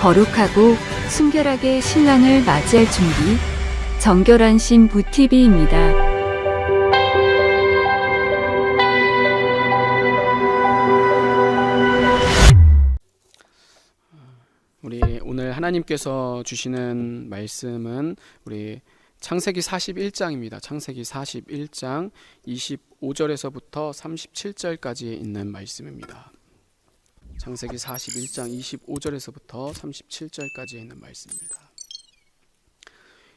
거룩하고 순결하게 신랑을 맞이할 준비, 정결한 신부 TV입니다. 우리 오늘 하나님께서 주시는 말씀은 우리 창세기 41장입니다. 창세기 41장 25절에서부터 37절까지 있는 말씀입니다. 창세기 41장 25절에서부터 37절까지 있는 말씀입니다.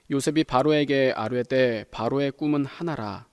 요셉이 바로에게 아뢰되 바로의 꿈은 하나라.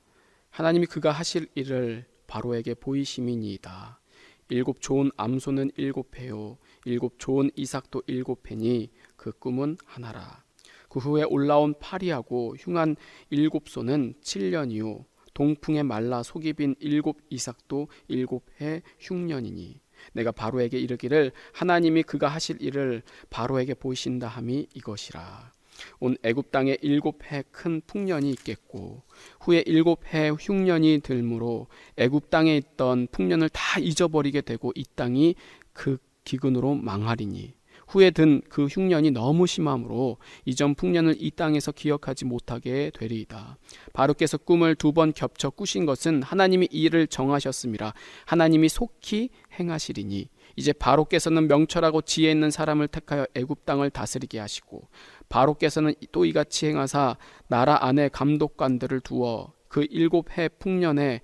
하나님이 그가 하실 일을 바로에게 보이심이니이다. 7 좋은 암소는 7회요 7 좋은 이삭도 7회니 그 꿈은 하나라. 그 후에 올라온 파리하고 흉한 7소는 7년이요 동풍에 말라 속이 빈 7 이삭도 7해 흉년이니 내가 바로에게 이르기를 하나님이 그가 하실 일을 바로에게 보이신다 함이 이것이라. 온 애굽 땅에 7해 큰 풍년이 있겠고 후에 7해 흉년이 들므로 애굽 땅에 있던 풍년을 다 잊어버리게 되고 이 땅이 그 기근으로 망하리니 후에 든 그 흉년이 너무 심함으로 이전 풍년을 이 땅에서 기억하지 못하게 되리이다. 바로께서 꿈을 2번 겹쳐 꾸신 것은 하나님이 이 일을 정하셨음이라. 하나님이 속히 행하시리니 이제 바로께서는 명철하고 지혜 있는 사람을 택하여 애굽 땅을 다스리게 하시고 바로께서는 또 이같이 행하사 나라 안에 감독관들을 두어 그 7해 풍년에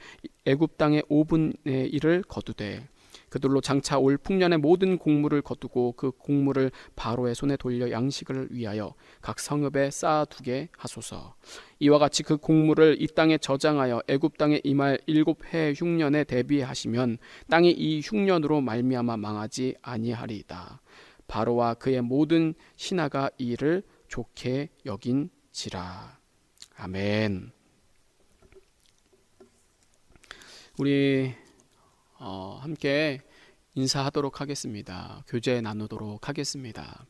애굽 땅의 5분의 1을 거두되 그들로 장차 올 풍년의 모든 곡물을 거두고 그 곡물을 바로의 손에 돌려 양식을 위하여 각 성읍에 쌓아두게 하소서. 이와 같이 그 곡물을 이 땅에 저장하여 애굽 땅에 임할 7해 흉년에 대비하시면 땅이 이 흉년으로 말미암아 망하지 아니하리이다. 바로와 그의 모든 신하가 이 일을 좋게 여긴지라. 아멘. 우리 함께 인사하도록 하겠습니다. 교제 나누도록 하겠습니다.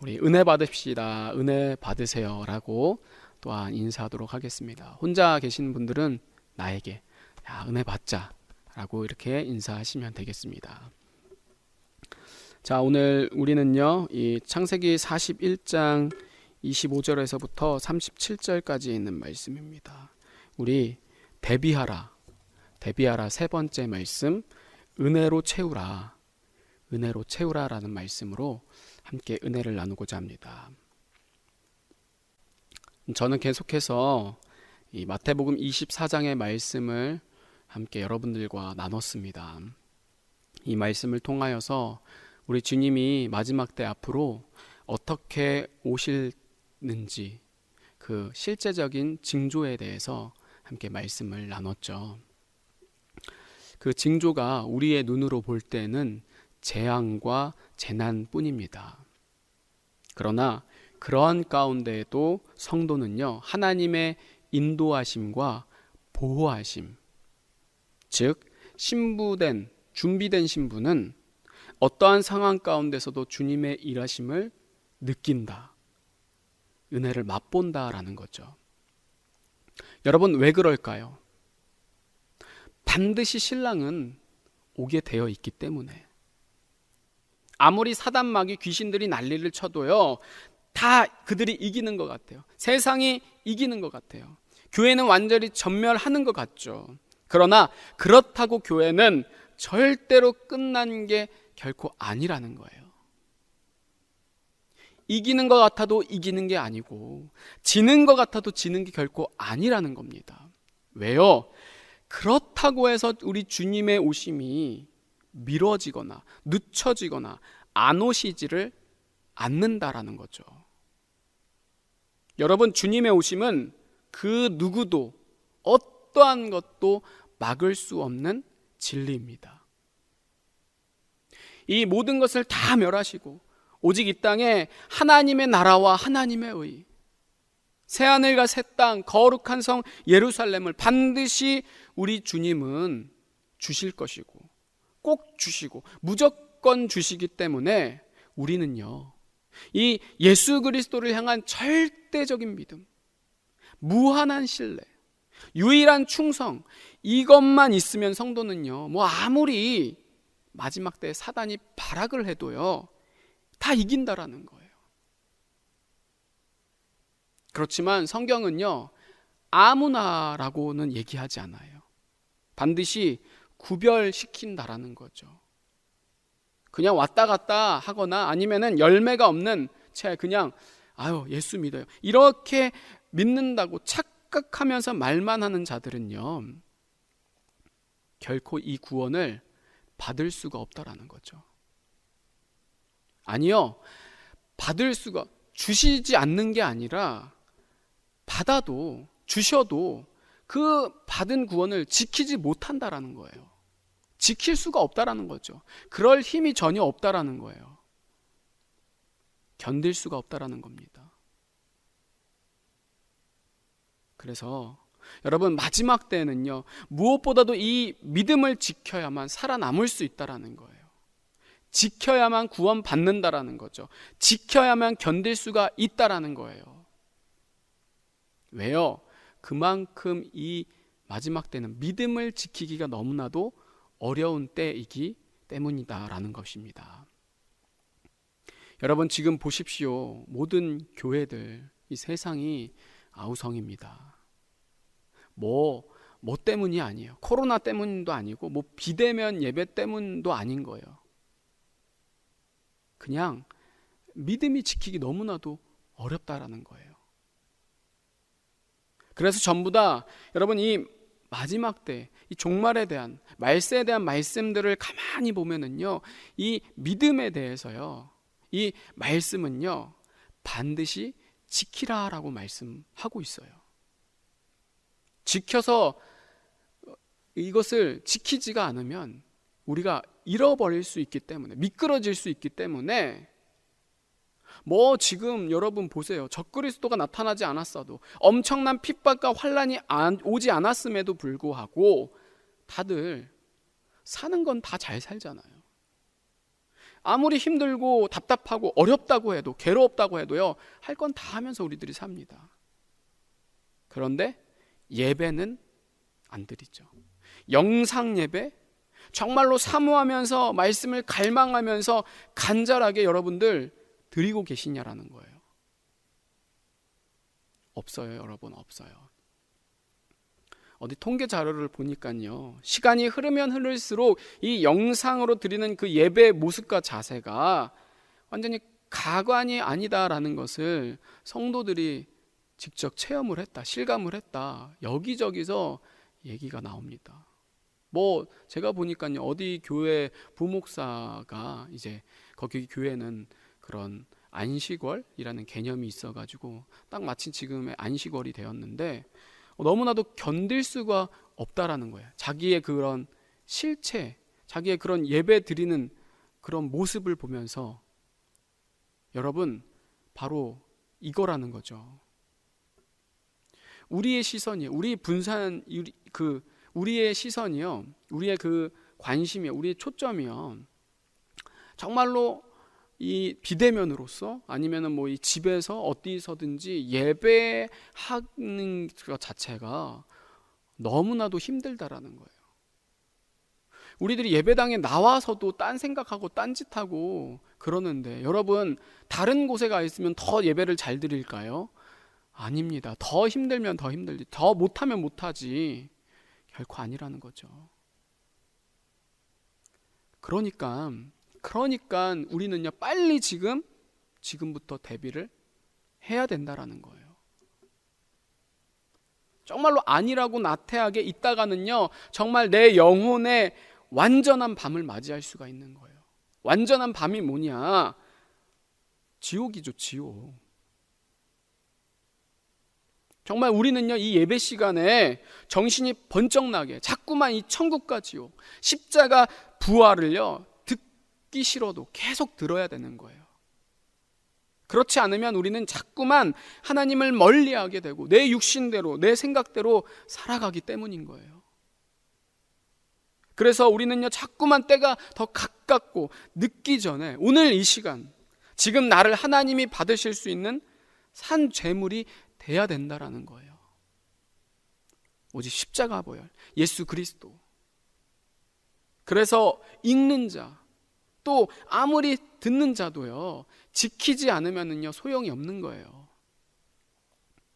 우리 은혜 받읍시다. 은혜 받으세요 라고 또한 인사하도록 하겠습니다. 혼자 계신 분들은 나에게 은혜 받자 라고 이렇게 인사하시면 되겠습니다. 자, 오늘 우리는요 이 창세기 41장 25절에서부터 37절까지 있는 말씀입니다. 우리 대비하라 세 번째 말씀, 은혜로 채우라 라는 말씀으로 함께 은혜를 나누고자 합니다. 저는 계속해서 이 마태복음 24장의 말씀을 함께 여러분들과 나눴습니다. 이 말씀을 통하여서 우리 주님이 마지막 때 앞으로 어떻게 오실는지 그 실제적인 징조에 대해서 함께 말씀을 나눴죠. 그 징조가 우리의 눈으로 볼 때는 재앙과 재난뿐입니다. 그러나 그러한 가운데에도 성도는요 하나님의 인도하심과 보호하심, 즉 신부된 준비된 신부는 어떠한 상황 가운데서도 주님의 일하심을 느낀다, 은혜를 맛본다라는 거죠. 여러분, 왜 그럴까요? 반드시 신랑은 오게 되어 있기 때문에. 아무리 사단마귀 귀신들이 난리를 쳐도요 다 그들이 이기는 것 같아요. 세상이 이기는 것 같아요. 교회는 완전히 전멸하는 것 같죠. 그러나 그렇다고 교회는 절대로 끝난 게 결코 아니라는 거예요. 이기는 것 같아도 이기는 게 아니고 지는 것 같아도 지는 게 결코 아니라는 겁니다. 왜요? 그렇다고 해서 우리 주님의 오심이 미뤄지거나 늦춰지거나 안 오시지를 않는다라는 거죠. 여러분, 주님의 오심은 그 누구도 어떠한 것도 막을 수 없는 진리입니다. 이 모든 것을 다 멸하시고 오직 이 땅에 하나님의 나라와 하나님의 의, 새하늘과 새 땅, 거룩한 성 예루살렘을 반드시 우리 주님은 주실 것이고 꼭 주시고 무조건 주시기 때문에 우리는요 이 예수 그리스도를 향한 절대적인 믿음, 무한한 신뢰, 유일한 충성, 이것만 있으면 성도는요 아무리 마지막 때 사단이 발악을 해도요 다 이긴다라는 거예요. 그렇지만 성경은요, 아무나라고는 얘기하지 않아요. 반드시 구별시킨다라는 거죠. 그냥 왔다 갔다 하거나 아니면은 열매가 없는 채 그냥 예수 믿어요, 이렇게 믿는다고 착각하면서 말만 하는 자들은요, 결코 이 구원을 받을 수가 없다라는 거죠. 아니요, 주시지 않는 게 아니라 받아도 주셔도 그 받은 구원을 지키지 못한다라는 거예요. 지킬 수가 없다라는 거죠. 그럴 힘이 전혀 없다라는 거예요. 견딜 수가 없다라는 겁니다. 그래서 여러분, 마지막 때에는요, 무엇보다도 이 믿음을 지켜야만 살아남을 수 있다라는 거예요. 지켜야만 구원받는다라는 거죠. 지켜야만 견딜 수가 있다라는 거예요. 왜요? 그만큼 이 마지막 때는 믿음을 지키기가 너무나도 어려운 때이기 때문이다라는 것입니다. 여러분, 지금 보십시오. 모든 교회들, 이 세상이 아우성입니다. 뭐 때문이 아니에요. 코로나 때문도 아니고 비대면 예배 때문도 아닌 거예요. 그냥 믿음이 지키기 너무나도 어렵다라는 거예요. 그래서 전부 다 여러분, 이 마지막 때, 이 종말에 대한, 말세에 대한 말씀들을 가만히 보면은요, 이 믿음에 대해서요, 이 말씀은요, 반드시 지키라라고 말씀하고 있어요. 지켜서 이것을 지키지가 않으면 우리가 잃어버릴 수 있기 때문에, 미끄러질 수 있기 때문에, 지금 여러분 보세요. 적그리스도가 나타나지 않았어도, 엄청난 핍박과 환란이 오지 않았음에도 불구하고 다들 사는 건 다 잘 살잖아요. 아무리 힘들고 답답하고 어렵다고 해도, 괴롭다고 해도요, 할 건 다 하면서 우리들이 삽니다. 그런데 예배는 안 드리죠. 영상 예배, 정말로 사모하면서 말씀을 갈망하면서 간절하게 여러분들 드리고 계시냐라는 거예요. 없어요, 여러분, 없어요. 어디 통계 자료를 보니까요, 시간이 흐르면 흐를수록 이 영상으로 드리는 그 예배의 모습과 자세가 완전히 가관이 아니다라는 것을 성도들이 직접 체험을 했다, 실감을 했다, 여기저기서 얘기가 나옵니다. 제가 보니까요, 어디 교회 부목사가 이제 거기 교회는 그런 안식월이라는 개념이 있어가지고 딱 마침 지금의 안식월이 되었는데 너무나도 견딜 수가 없다라는 거예요. 자기의 그런 실체, 자기의 그런 예배 드리는 그런 모습을 보면서, 여러분, 바로 이거라는 거죠. 우리의 시선이요, 우리의 시선이요, 우리의 그 관심이요, 우리의 초점이요, 정말로 이 비대면으로서 아니면은 이 집에서 어디서든지 예배하는 것 자체가 너무나도 힘들다라는 거예요. 우리들이 예배당에 나와서도 딴 생각하고 딴짓하고 그러는데, 여러분, 다른 곳에 가 있으면 더 예배를 잘 드릴까요? 아닙니다. 더 힘들면 더 힘들지, 더 못하면 못하지, 결코 아니라는 거죠. 그러니까 우리는요, 빨리 지금부터 대비를 해야 된다라는 거예요. 정말로 아니라고 나태하게 있다가는요, 정말 내 영혼의 완전한 밤을 맞이할 수가 있는 거예요. 완전한 밤이 뭐냐? 지옥이죠, 지옥. 정말 우리는요, 이 예배 시간에 정신이 번쩍 나게 자꾸만 이 천국과 지옥, 십자가 부활을요, 듣기 싫어도 계속 들어야 되는 거예요. 그렇지 않으면 우리는 자꾸만 하나님을 멀리하게 되고 내 육신대로, 내 생각대로 살아가기 때문인 거예요. 그래서 우리는요, 자꾸만 때가 더 가깝고 늦기 전에 오늘 이 시간, 지금 나를 하나님이 받으실 수 있는 산 제물이 돼야 된다라는 거예요. 오직 십자가 보혈, 예수 그리스도. 그래서 읽는 자, 또 아무리 듣는 자도요, 지키지 않으면요 소용이 없는 거예요.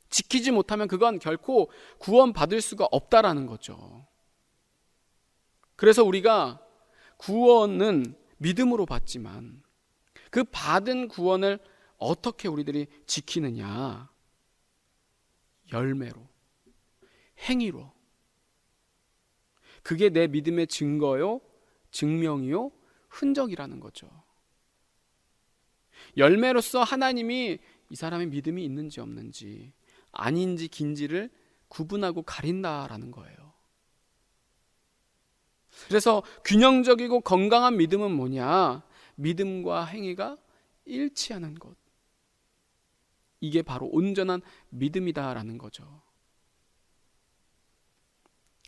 지키지 못하면 그건 결코 구원받을 수가 없다라는 거죠. 그래서 우리가 구원은 믿음으로 받지만 그 받은 구원을 어떻게 우리들이 지키느냐? 열매로, 행위로. 그게 내 믿음의 증거요, 증명이요, 흔적이라는 거죠. 열매로서 하나님이 이 사람의 믿음이 있는지 없는지, 아닌지 긴지를 구분하고 가린다라는 거예요. 그래서 균형적이고 건강한 믿음은 뭐냐? 믿음과 행위가 일치하는 것. 이게 바로 온전한 믿음이다라는 거죠.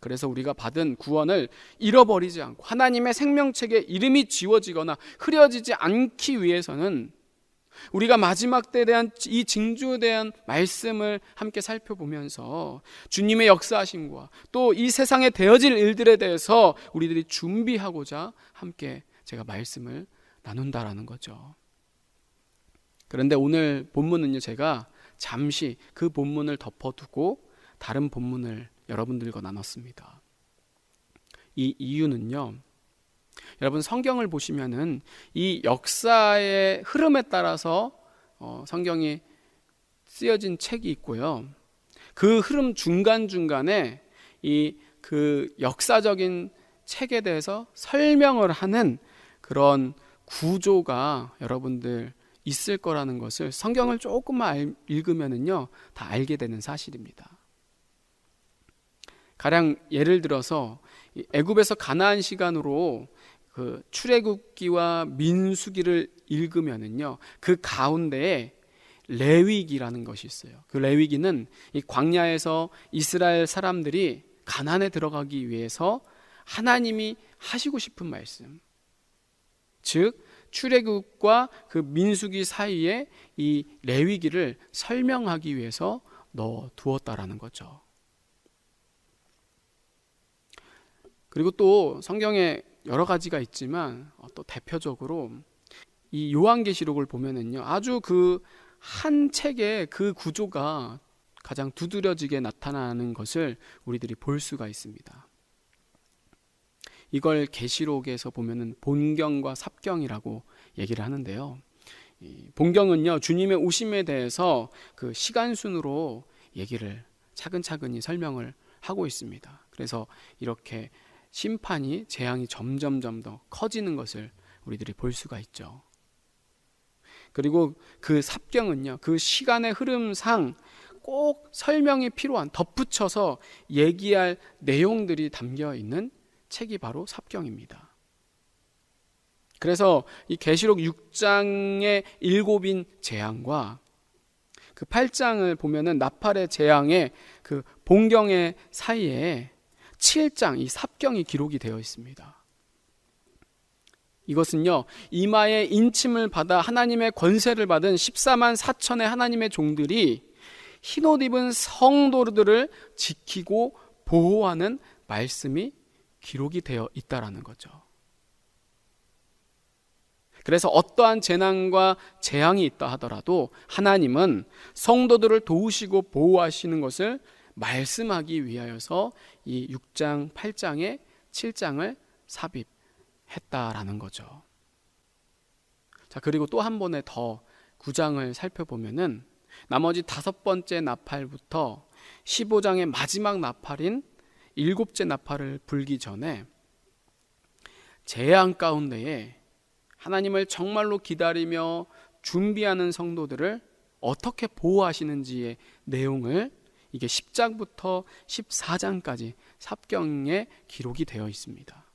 그래서 우리가 받은 구원을 잃어버리지 않고 하나님의 생명책에 이름이 지워지거나 흐려지지 않기 위해서는 우리가 마지막 때에 대한 이 징조에 대한 말씀을 함께 살펴보면서 주님의 역사하심과 또 이 세상에 되어질 일들에 대해서 우리들이 준비하고자 함께 제가 말씀을 나눈다라는 거죠. 그런데 오늘 본문은요, 제가 잠시 그 본문을 덮어두고 다른 본문을 여러분들과 나눴습니다. 이 이유는요, 여러분 성경을 보시면은 이 역사의 흐름에 따라서 성경이 쓰여진 책이 있고요. 그 흐름 중간중간에 그 역사적인 책에 대해서 설명을 하는 그런 구조가 여러분들 있을 거라는 것을 성경을 조금만 읽으면은요, 다 알게 되는 사실입니다. 가령 예를 들어서 애굽에서 가나안 시간으로 그 출애굽기와 민수기를 읽으면은요, 그 가운데에 레위기라는 것이 있어요. 그 레위기는 이 광야에서 이스라엘 사람들이 가나안에 들어가기 위해서 하나님이 하시고 싶은 말씀, 즉 출애굽과 그 민수기 사이에 이 레위기를 설명하기 위해서 넣어 두었다라는 거죠. 그리고 또 성경에 여러 가지가 있지만 또 대표적으로 이 요한계시록을 보면은요, 아주 그 한 책의 그 구조가 가장 두드러지게 나타나는 것을 우리들이 볼 수가 있습니다. 이걸 계시록에서 보면은 본경과 삽경이라고 얘기를 하는데요. 본경은요, 주님의 오심에 대해서 그 시간순으로 얘기를 차근차근히 설명을 하고 있습니다. 그래서 이렇게 심판이, 재앙이 점점 더 커지는 것을 우리들이 볼 수가 있죠. 그리고 그 삽경은요, 그 시간의 흐름상 꼭 설명이 필요한, 덧붙여서 얘기할 내용들이 담겨 있는 책이 바로 삽경입니다. 그래서 이 계시록 6장의 7인 재앙과 그 8장을 보면은 나팔의 재앙의 그 본경의 사이에 7장 이 삽경이 기록이 되어 있습니다. 이것은요, 이마에 인침을 받아 하나님의 권세를 받은 14만 4천의 하나님의 종들이 흰옷 입은 성도들을 지키고 보호하는 말씀이 기록이 되어 있다라는 거죠. 그래서 어떠한 재난과 재앙이 있다 하더라도 하나님은 성도들을 도우시고 보호하시는 것을 말씀하기 위하여서 이 6장, 8장에 7장을 삽입했다라는 거죠. 자, 그리고 또 한 번에 더 9장을 살펴보면은 나머지 5번째 나팔부터 15장의 마지막 나팔인 7째 나팔을 불기 전에 재앙 가운데에 하나님을 정말로 기다리며 준비하는 성도들을 어떻게 보호하시는지의 내용을 이게 10장부터 14장까지 삽경에 기록이 되어 있습니다.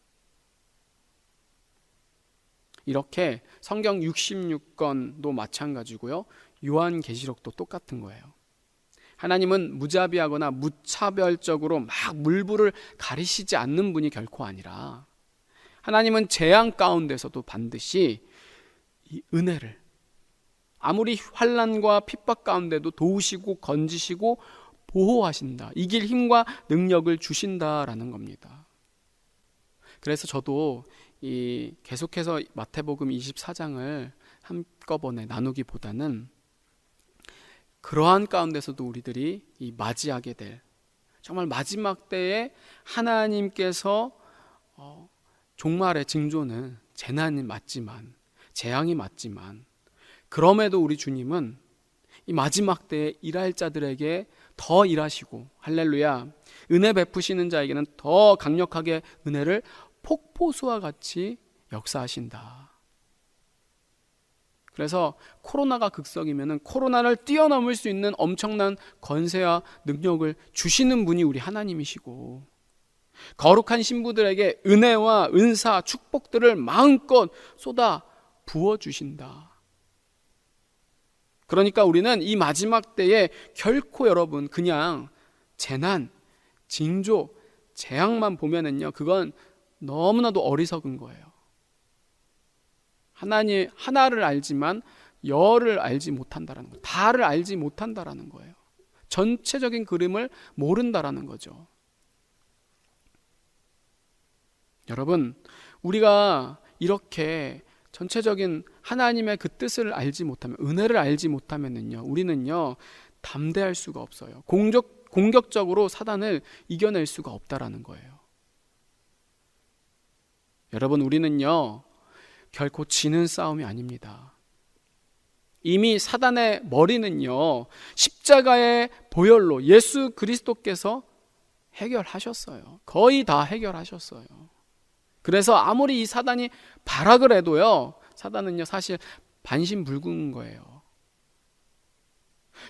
이렇게 성경 66권도 마찬가지고요, 요한계시록도 똑같은 거예요. 하나님은 무자비하거나 무차별적으로 막 물불을 가리시지 않는 분이 결코 아니라 하나님은 재앙 가운데서도 반드시 이 은혜를, 아무리 환난과 핍박 가운데도 도우시고 건지시고 보호하신다, 이길 힘과 능력을 주신다라는 겁니다. 그래서 저도 이 계속해서 마태복음 24장을 한꺼번에 나누기보다는 그러한 가운데서도 우리들이 이 맞이하게 될 정말 마지막 때에 하나님께서 종말의 징조는 재난이 맞지만, 재앙이 맞지만, 그럼에도 우리 주님은 이 마지막 때에 일할 자들에게 더 일하시고, 할렐루야, 은혜 베푸시는 자에게는 더 강력하게 은혜를 폭포수와 같이 역사하신다. 그래서 코로나가 극성이면 코로나를 뛰어넘을 수 있는 엄청난 권세와 능력을 주시는 분이 우리 하나님이시고, 거룩한 신부들에게 은혜와 은사, 축복들을 마음껏 쏟아 부어주신다. 그러니까 우리는 이 마지막 때에 결코 여러분 그냥 재난, 징조, 재앙만 보면은요, 그건 너무나도 어리석은 거예요. 하나님 하나를 알지만 열을 알지 못한다라는 거예요. 다를 알지 못한다라는 거예요. 전체적인 그림을 모른다라는 거죠. 여러분, 우리가 이렇게 전체적인 하나님의 그 뜻을 알지 못하면, 은혜를 알지 못하면은요, 우리는요 담대할 수가 없어요. 공격적으로 사단을 이겨낼 수가 없다라는 거예요. 여러분, 우리는요 결코 지는 싸움이 아닙니다. 이미 사단의 머리는요 십자가의 보혈로 예수 그리스도께서 해결하셨어요. 거의 다 해결하셨어요. 그래서 아무리 이 사단이 발악을 해도요, 사단은요 사실 반신불구인 거예요.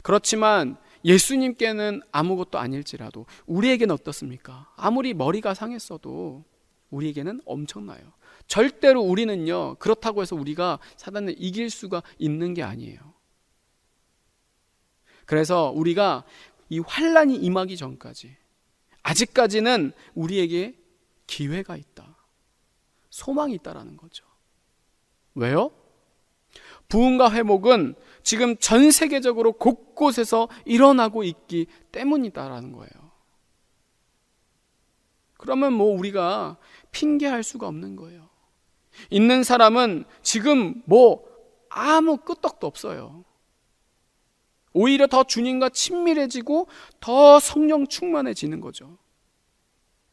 그렇지만 예수님께는 아무것도 아닐지라도 우리에게는 어떻습니까? 아무리 머리가 상했어도 우리에게는 엄청나요. 절대로 우리는요 그렇다고 해서 우리가 사단을 이길 수가 있는 게 아니에요. 그래서 우리가 이 환난이 임하기 전까지 아직까지는 우리에게 기회가 있다, 소망이 있다라는 거죠. 왜요? 부흥과 회복은 지금 전 세계적으로 곳곳에서 일어나고 있기 때문이다라는 거예요. 그러면 뭐 우리가 핑계할 수가 없는 거예요. 있는 사람은 지금 뭐 아무 끄떡도 없어요. 오히려 더 주님과 친밀해지고 더 성령 충만해지는 거죠.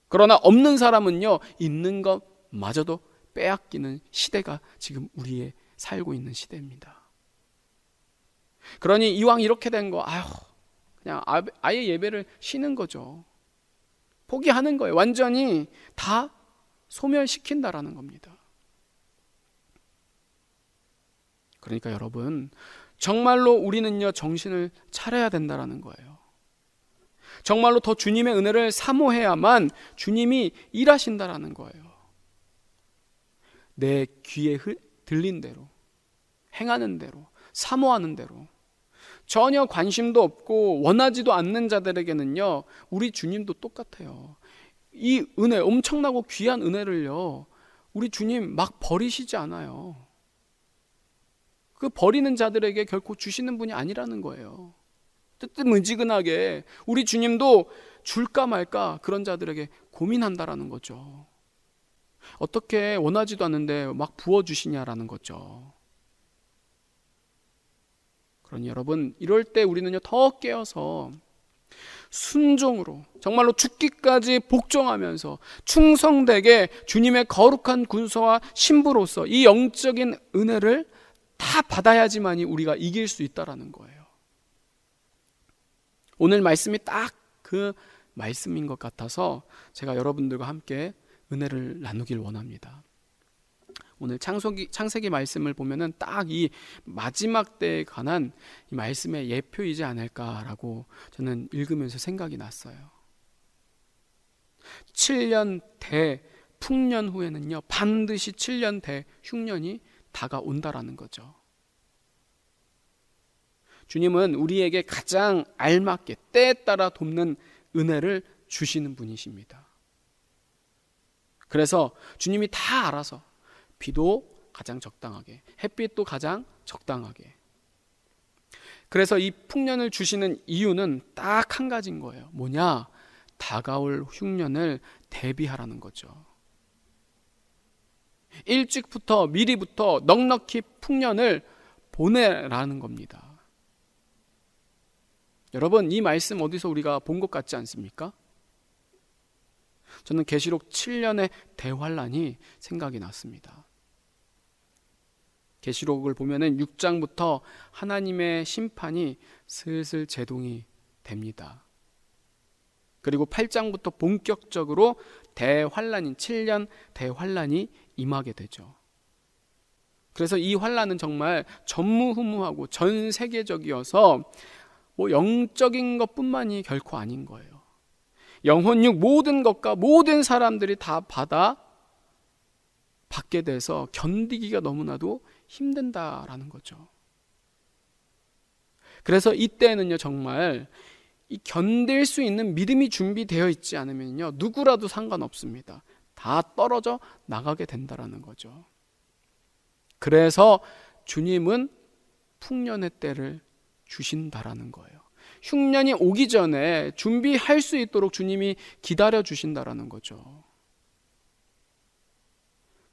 그러나 없는 사람은요 있는 것마저도 빼앗기는 시대가 지금 우리의 살고 있는 시대입니다. 그러니 이왕 이렇게 된 거 그냥 아예 예배를 쉬는 거죠. 포기하는 거예요. 완전히 다 소멸시킨다라는 겁니다. 그러니까 여러분, 정말로 우리는요 정신을 차려야 된다라는 거예요. 정말로 더 주님의 은혜를 사모해야만 주님이 일하신다라는 거예요. 내 귀에 들린 대로, 행하는 대로, 사모하는 대로, 전혀 관심도 없고 원하지도 않는 자들에게는요 우리 주님도 똑같아요. 이 은혜, 엄청나고 귀한 은혜를요 우리 주님 막 버리시지 않아요. 그 버리는 자들에게 결코 주시는 분이 아니라는 거예요. 뜨뜻미지근하게 우리 주님도 줄까 말까 그런 자들에게 고민한다라는 거죠. 어떻게 원하지도 않는데 막 부어주시냐라는 거죠. 그러니 여러분, 이럴 때 우리는요 더 깨어서 순종으로 정말로 죽기까지 복종하면서 충성되게 주님의 거룩한 군사와 신부로서 이 영적인 은혜를 다 받아야지만이 우리가 이길 수 있다라는 거예요. 오늘 말씀이 딱 그 말씀인 것 같아서 제가 여러분들과 함께 은혜를 나누길 원합니다. 오늘 창세기 말씀을 보면은 딱 이 마지막 때에 관한 이 말씀의 예표이지 않을까라고 저는 읽으면서 생각이 났어요. 7년 대풍년 후에는요 반드시 7년 대흉년이 다가온다라는 거죠. 주님은 우리에게 가장 알맞게 때에 따라 돕는 은혜를 주시는 분이십니다. 그래서 주님이 다 알아서 비도 가장 적당하게, 햇빛도 가장 적당하게, 그래서 이 풍년을 주시는 이유는 딱 한 가지인 거예요. 뭐냐? 다가올 흉년을 대비하라는 거죠. 일찍부터 미리부터 넉넉히 풍년을 보내라는 겁니다. 여러분, 이 말씀 어디서 우리가 본 것 같지 않습니까? 저는 계시록 7년의 대환란이 생각이 났습니다. 계시록을 보면은 6장부터 하나님의 심판이 슬슬 제동이 됩니다. 그리고 8장부터 본격적으로 대환란인 7년 대환란이 임하게 되죠. 그래서 이 환란은 정말 전무후무하고 전 세계적이어서 영적인 것뿐만이 결코 아닌 거예요. 영혼육 모든 것과 모든 사람들이 다 받게 돼서 견디기가 너무나도 힘든다라는 거죠. 그래서 이때는요, 정말 이 견딜 수 있는 믿음이 준비되어 있지 않으면요, 누구라도 상관없습니다. 다 떨어져 나가게 된다라는 거죠. 그래서 주님은 풍년의 때를 주신다라는 거예요. 흉년이 오기 전에 준비할 수 있도록 주님이 기다려 주신다라는 거죠.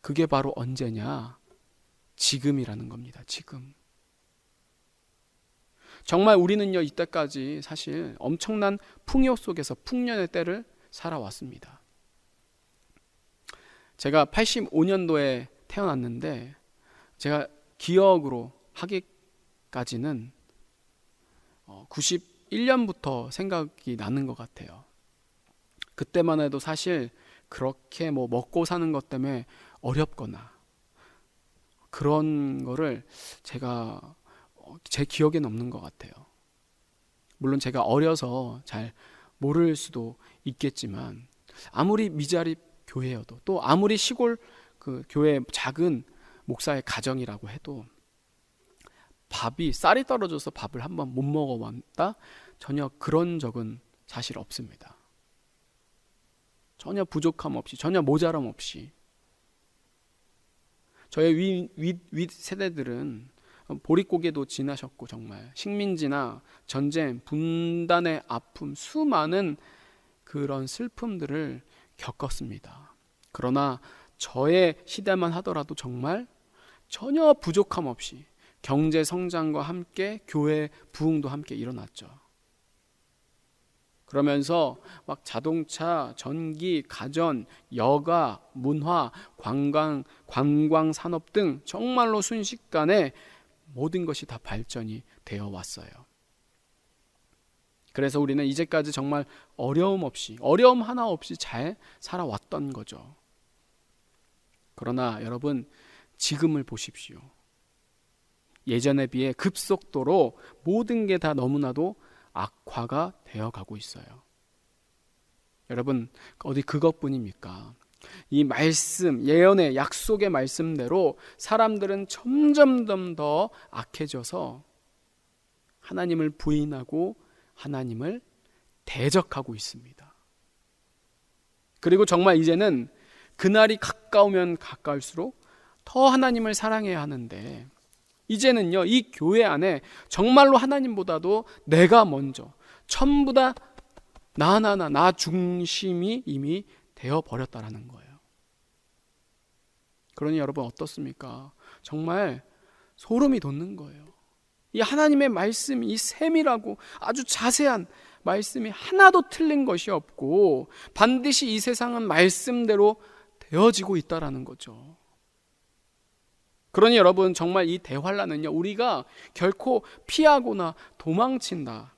그게 바로 언제냐? 지금이라는 겁니다. 지금. 정말 우리는요, 이때까지 사실 엄청난 풍요 속에서 풍년의 때를 살아왔습니다. 제가 85년도에 태어났는데 제가 기억으로 하기까지는 91년부터 생각이 나는 것 같아요. 그때만 해도 사실 그렇게 먹고 사는 것 때문에 어렵거나 그런 거를 제가 제 기억에는 없는 것 같아요. 물론 제가 어려서 잘 모를 수도 있겠지만 아무리 미자립 교회여도 또 아무리 시골 그 교회 작은 목사의 가정이라고 해도 쌀이 떨어져서 밥을 한번 못 먹어봤다? 전혀 그런 적은 사실 없습니다. 전혀 부족함 없이, 전혀 모자람 없이. 저의 윗 세대들은 보릿고개도 지나셨고 정말 식민지나 전쟁, 분단의 아픔, 수많은 그런 슬픔들을 겪었습니다. 그러나 저의 시대만 하더라도 정말 전혀 부족함 없이 경제 성장과 함께 교회 부흥도 함께 일어났죠. 그러면서 막 자동차, 전기, 가전, 여가, 문화, 관광 산업 등 정말로 순식간에 모든 것이 다 발전이 되어 왔어요. 그래서 우리는 이제까지 정말 어려움 하나 없이 잘 살아왔던 거죠. 그러나 여러분, 지금을 보십시오. 예전에 비해 급속도로 모든 게 다 너무나도 악화가 되어가고 있어요. 여러분, 어디 그것뿐입니까? 이 말씀, 예언의 약속의 말씀대로 사람들은 점점 더 악해져서 하나님을 부인하고 하나님을 대적하고 있습니다. 그리고 정말 이제는 그날이 가까우면 가까울수록 더 하나님을 사랑해야 하는데 이제는요, 이 교회 안에 정말로 하나님보다도 내가 먼저, 전부 다 나 중심이 이미 되어버렸다라는 거예요. 그러니 여러분 어떻습니까? 정말 소름이 돋는 거예요. 이 하나님의 말씀, 이 세밀하고 아주 자세한 말씀이 하나도 틀린 것이 없고 반드시 이 세상은 말씀대로 되어지고 있다라는 거죠. 그러니 여러분, 정말 이 대환란은요, 우리가 결코 피하거나 도망친다,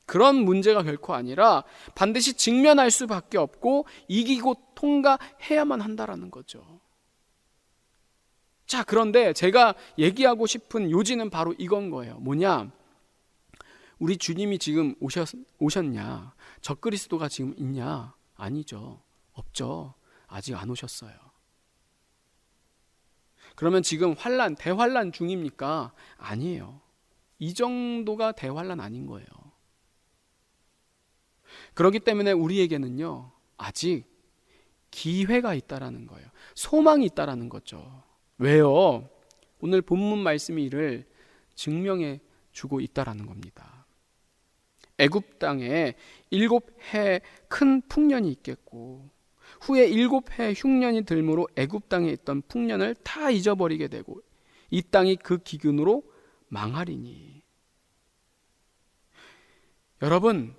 그런 문제가 결코 아니라 반드시 직면할 수밖에 없고 이기고 통과해야만 한다라는 거죠. 자, 그런데 제가 얘기하고 싶은 요지는 바로 이건 거예요. 뭐냐? 우리 주님이 지금 오셨냐? 적그리스도가 지금 있냐? 아니죠. 없죠. 아직 안 오셨어요. 그러면 지금 대환란 중입니까? 아니에요. 이 정도가 대환란 아닌 거예요. 그렇기 때문에 우리에게는요, 아직 기회가 있다라는 거예요. 소망이 있다라는 거죠. 왜요? 오늘 본문 말씀이 이를 증명해 주고 있다라는 겁니다. 애굽 땅에 7해 큰 풍년이 있겠고 후에 7해 흉년이 들므로 애굽 땅에 있던 풍년을 다 잊어버리게 되고 이 땅이 그 기근으로 망하리니. 여러분,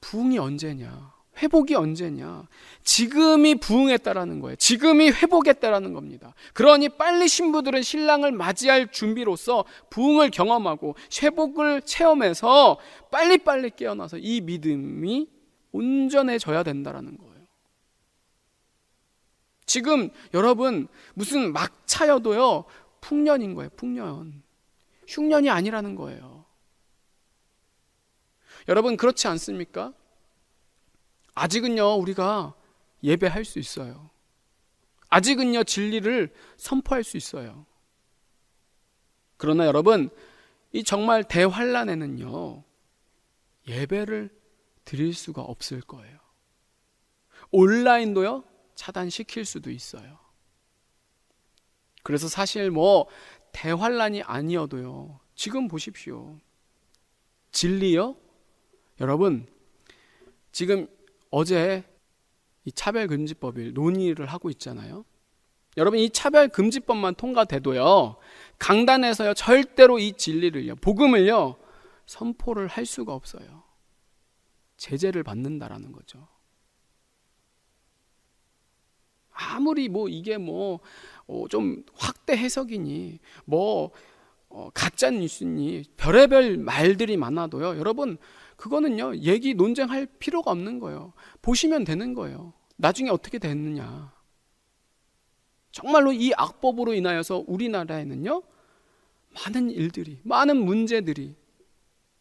부흥이 언제냐? 회복이 언제냐? 지금이 부흥했다라는 거예요. 지금이 회복했다라는 겁니다. 그러니 빨리 신부들은 신랑을 맞이할 준비로서 부흥을 경험하고 회복을 체험해서 빨리빨리 깨어나서 이 믿음이 온전해져야 된다라는 거예요. 지금 여러분 무슨 막차여도요 풍년인 거예요. 풍년. 흉년이 아니라는 거예요. 여러분 그렇지 않습니까? 아직은요 우리가 예배할 수 있어요. 아직은요 진리를 선포할 수 있어요. 그러나 여러분 이 정말 대환란에는요 예배를 드릴 수가 없을 거예요. 온라인도요 차단시킬 수도 있어요. 그래서 사실 뭐 대환란이 아니어도요 지금 보십시오. 진리요? 여러분 지금 어제 이 차별금지법을 논의를 하고 있잖아요. 여러분 이 차별금지법만 통과돼도요 강단에서요 절대로 이 진리를요 복음을요 선포를 할 수가 없어요. 제재를 받는다라는 거죠. 아무리 뭐 이게 뭐 좀 확대 해석이니 뭐 가짜 뉴스니 별의별 말들이 많아도요 여러분 그거는요 얘기 논쟁할 필요가 없는 거예요. 보시면 되는 거예요. 나중에 어떻게 됐느냐. 정말로 이 악법으로 인하여서 우리나라에는요 많은 일들이 많은 문제들이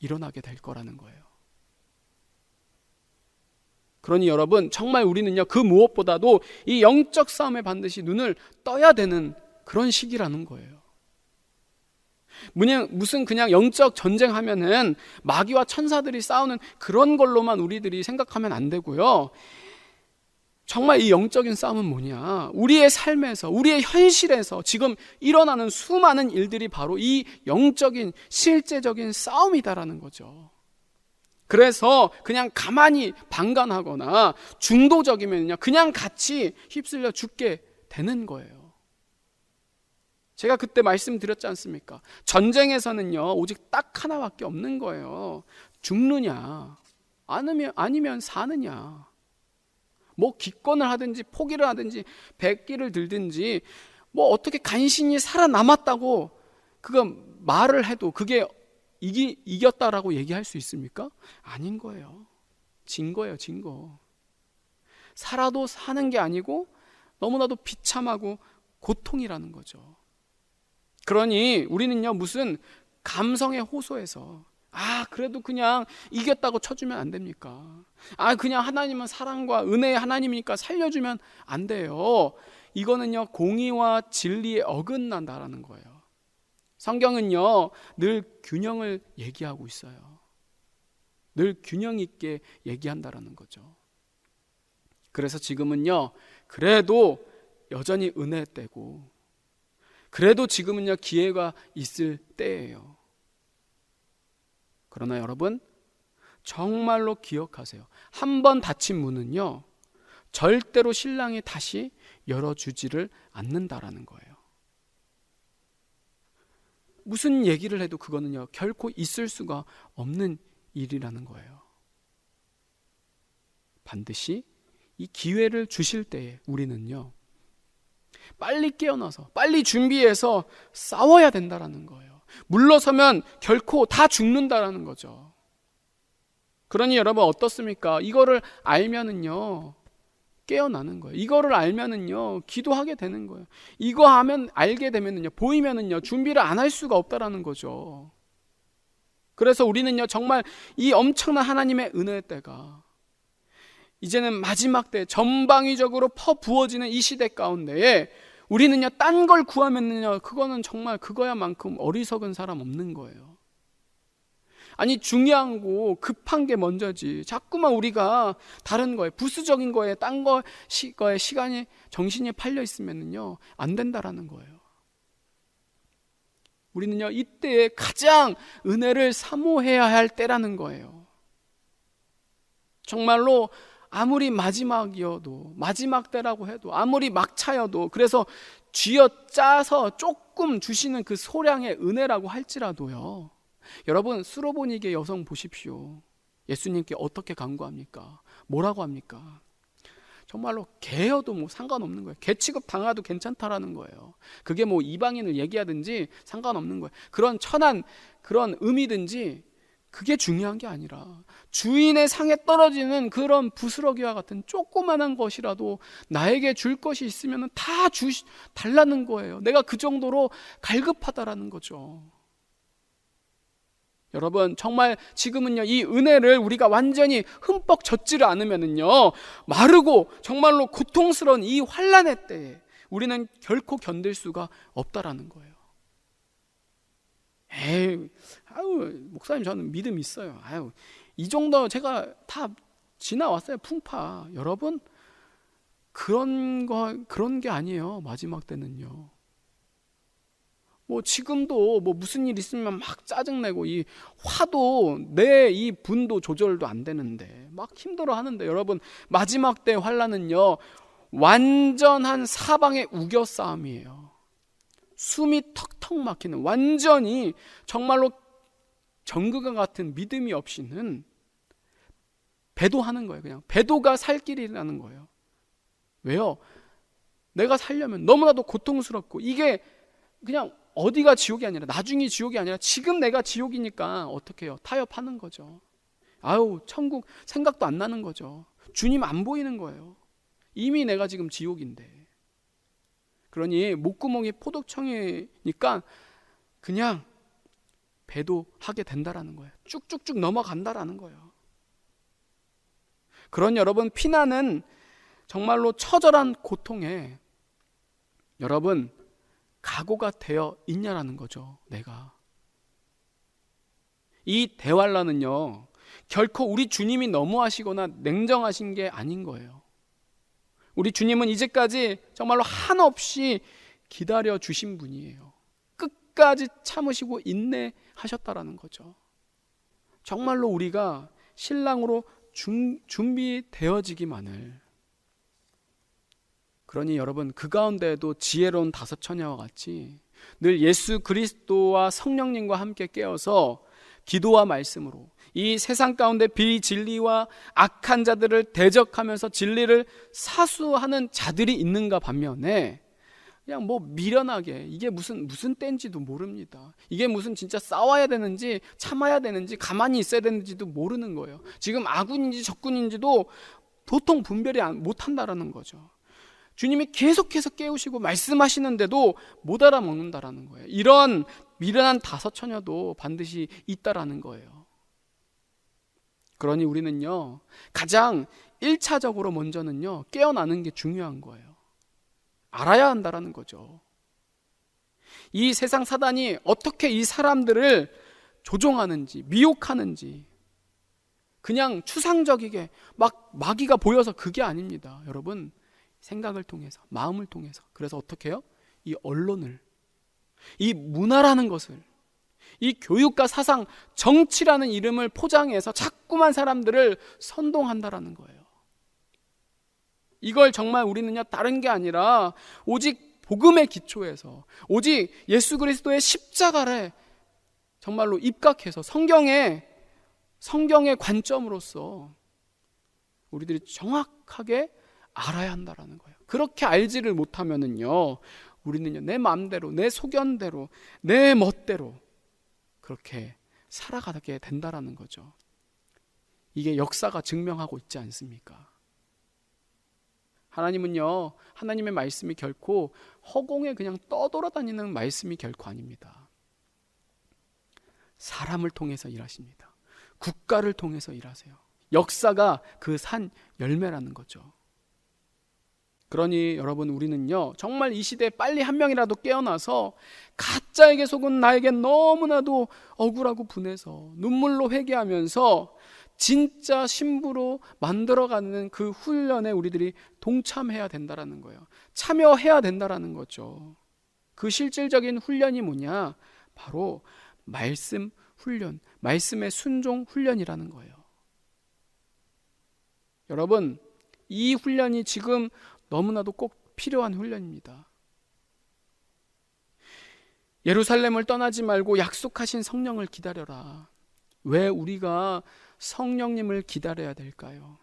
일어나게 될 거라는 거예요. 그러니 여러분 정말 우리는요 그 무엇보다도 이 영적 싸움에 반드시 눈을 떠야 되는 그런 시기라는 거예요. 무슨 그냥 영적 전쟁하면은 마귀와 천사들이 싸우는 그런 걸로만 우리들이 생각하면 안 되고요. 정말 이 영적인 싸움은 뭐냐? 우리의 삶에서, 우리의 현실에서 지금 일어나는 수많은 일들이 바로 이 영적인 실제적인 싸움이다라는 거죠. 그래서 그냥 가만히 방관하거나 중도적이면요 그냥 같이 휩쓸려 죽게 되는 거예요. 제가 그때 말씀드렸지 않습니까? 전쟁에서는요 오직 딱 하나밖에 없는 거예요. 죽느냐 아니면 사느냐. 뭐 기권을 하든지 포기를 하든지 백기를 들든지 뭐 어떻게 간신히 살아남았다고 그거 말을 해도 그게 이겼다라고 얘기할 수 있습니까? 아닌 거예요. 진 거예요. 진 거. 살아도 사는 게 아니고 너무나도 비참하고 고통이라는 거죠. 그러니 우리는요 무슨 감성에 호소해서 그래도 그냥 이겼다고 쳐주면 안 됩니까? 그냥 하나님은 사랑과 은혜의 하나님이니까 살려주면 안 돼요. 이거는요 공의와 진리에 어긋난다라는 거예요. 성경은요 늘 균형을 얘기하고 있어요. 늘 균형 있게 얘기한다라는 거죠. 그래서 지금은요 그래도 여전히 은혜 때고 그래도 지금은요 기회가 있을 때예요. 그러나 여러분 정말로 기억하세요. 한 번 닫힌 문은요 절대로 신랑이 다시 열어주지를 않는다라는 거예요. 무슨 얘기를 해도 그거는요 결코 있을 수가 없는 일이라는 거예요. 반드시 이 기회를 주실 때에 우리는요 빨리 깨어나서 빨리 준비해서 싸워야 된다라는 거예요. 물러서면 결코 다 죽는다라는 거죠. 그러니 여러분 어떻습니까? 이거를 알면은요 깨어나는 거예요. 이거를 알면은요 기도하게 되는 거예요. 이거 하면 알게 되면은요 보이면은요 준비를 안 할 수가 없다라는 거죠. 그래서 우리는요 정말 이 엄청난 하나님의 은혜의 때가 이제는 마지막 때 전방위적으로 퍼부어지는 이 시대 가운데에 우리는요 딴 걸 구하면은요 그거는 정말 그거야만큼 어리석은 사람 없는 거예요. 아니 중요한 거 급한 게 먼저지 자꾸만 우리가 다른 거에 부수적인 거에 딴 거에 시간이 정신이 팔려 있으면은요 안 된다라는 거예요. 우리는요 이때에 가장 은혜를 사모해야 할 때라는 거예요. 정말로 아무리 마지막이어도, 마지막 때라고 해도, 아무리 막차여도, 그래서 쥐어짜서 조금 주시는 그 소량의 은혜라고 할지라도요, 여러분 수로보니게 여성 보십시오. 예수님께 어떻게 간구합니까? 뭐라고 합니까? 정말로 개여도 뭐 상관없는 거예요. 개 취급 당해도 괜찮다라는 거예요. 그게 뭐 이방인을 얘기하든지 상관없는 거예요. 그런 천한 그런 의미든지 그게 중요한 게 아니라 주인의 상에 떨어지는 그런 부스러기와 같은 조그만한 것이라도 나에게 줄 것이 있으면 다 달라는 거예요. 내가 그 정도로 갈급하다라는 거죠. 여러분 정말 지금은요, 이 은혜를 우리가 완전히 흠뻑 젖지를 않으면은요, 마르고 정말로 고통스러운 이 환난의 때에 우리는 결코 견딜 수가 없다라는 거예요. 목사님 저는 믿음 있어요. 이 정도 제가 다 지나왔어요. 풍파. 여러분 그런 게 아니에요. 마지막 때는요. 뭐 지금도 뭐 무슨 일 있으면 막 짜증내고 이 화도 내 이 분도 조절도 안 되는데 막 힘들어 하는데, 여러분 마지막 때 환난은요 완전한 사방의 우겨 싸움이에요. 숨이 턱턱 막히는, 완전히 정말로 정글과 같은 믿음이 없이는 배도하는 거예요. 그냥 배도가 살 길이라는 거예요. 왜요? 내가 살려면 너무나도 고통스럽고, 이게 그냥 어디가 지옥이 아니라, 나중이 지옥이 아니라 지금 내가 지옥이니까 어떻게 해요? 타협하는 거죠. 천국 생각도 안 나는 거죠. 주님 안 보이는 거예요. 이미 내가 지금 지옥인데. 그러니 목구멍이 포도청이니까 그냥 배도하게 된다라는 거예요. 쭉쭉쭉 넘어간다라는 거예요. 그런 여러분 피난은 정말로 처절한 고통에 여러분 각오가 되어 있냐라는 거죠. 내가 이 대환란은요 결코 우리 주님이 너무하시거나 냉정하신 게 아닌 거예요. 우리 주님은 이제까지 정말로 한없이 기다려 주신 분이에요. 끝까지 참으시고 인내하셨다라는 거죠. 정말로 우리가 신랑으로 준비되어지기만을. 그러니 여러분 그 가운데에도 지혜로운 다섯 처녀와 같이 늘 예수 그리스도와 성령님과 함께 깨어서 기도와 말씀으로 이 세상 가운데 비진리와 악한 자들을 대적하면서 진리를 사수하는 자들이 있는가 반면에 그냥 뭐 미련하게 이게 무슨 때인지도 모릅니다. 이게 무슨 진짜 싸워야 되는지 참아야 되는지 가만히 있어야 되는지도 모르는 거예요. 지금 아군인지 적군인지도 도통 분별이 못한다라는 거죠. 주님이 계속해서 깨우시고 말씀하시는데도 못 알아먹는다라는 거예요. 이런 미련한 다섯 처녀도 반드시 있다라는 거예요. 그러니 우리는요 가장 1차적으로 먼저는요 깨어나는 게 중요한 거예요. 알아야 한다라는 거죠. 이 세상 사단이 어떻게 이 사람들을 조종하는지 미혹하는지 그냥 추상적이게 막 마귀가 보여서 그게 아닙니다. 여러분 생각을 통해서, 마음을 통해서. 그래서 어떻게 해요? 이 언론을, 이 문화라는 것을, 이 교육과 사상, 정치라는 이름을 포장해서 자꾸만 사람들을 선동한다라는 거예요. 이걸 정말 우리는요 다른 게 아니라 오직 복음의 기초에서, 오직 예수 그리스도의 십자가를 정말로 입각해서 성경의 관점으로서 우리들이 정확하게 알아야 한다라는 거예요. 그렇게 알지를 못하면은요 우리는요 내 마음대로, 내 소견대로, 내 멋대로 그렇게 살아가게 된다라는 거죠. 이게 역사가 증명하고 있지 않습니까? 하나님은요 하나님의 말씀이 결코 허공에 그냥 떠돌아다니는 말씀이 결코 아닙니다. 사람을 통해서 일하십니다. 국가를 통해서 일하세요. 역사가 그 산 열매라는 거죠. 그러니 여러분 우리는요 정말 이 시대에 빨리 한 명이라도 깨어나서 가짜에게 속은 나에게 너무나도 억울하고 분해서 눈물로 회개하면서 진짜 신부로 만들어가는 그 훈련에 우리들이 동참해야 된다라는 거예요. 참여해야 된다라는 거죠. 그 실질적인 훈련이 뭐냐? 바로 말씀 훈련, 말씀의 순종 훈련이라는 거예요. 여러분 이 훈련이 지금 너무나도 꼭 필요한 훈련입니다. 예루살렘을 떠나지 말고 약속하신 성령을 기다려라. 왜 우리가 성령님을 기다려야 될까요?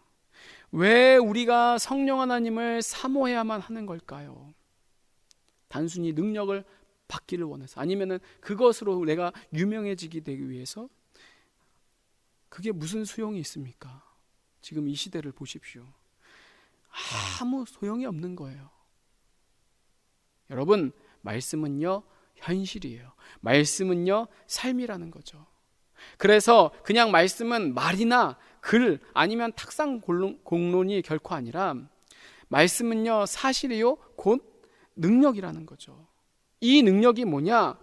왜 우리가 성령 하나님을 사모해야만 하는 걸까요? 단순히 능력을 받기를 원해서, 아니면은 그것으로 내가 유명해지기 되기 위해서? 그게 무슨 소용이 있습니까? 지금 이 시대를 보십시오. 아무 소용이 없는 거예요. 여러분, 말씀은요 현실이에요. 말씀은요 삶이라는 거죠. 그래서 그냥 말씀은 말이나 글 아니면 탁상 공론이 결코 아니라, 말씀은요 사실이요 곧 능력이라는 거죠. 이 능력이 뭐냐?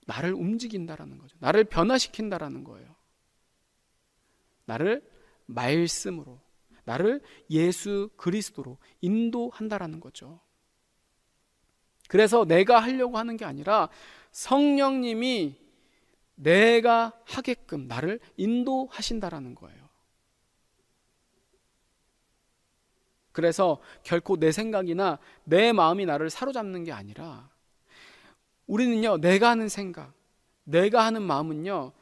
나를 움직인다라는 거죠. 나를 변화시킨다라는 거예요. 나를 말씀으로, 나를 예수 그리스도로 인도한다라는 거죠. 그래서 내가 하려고 하는 게 아니라 성령님이 내가 하게끔 나를 인도하신다라는 거예요. 그래서 결코 내 생각이나 내 마음이 나를 사로잡는 게 아니라, 우리는요 내가 하는 생각, 내가 하는 마음은요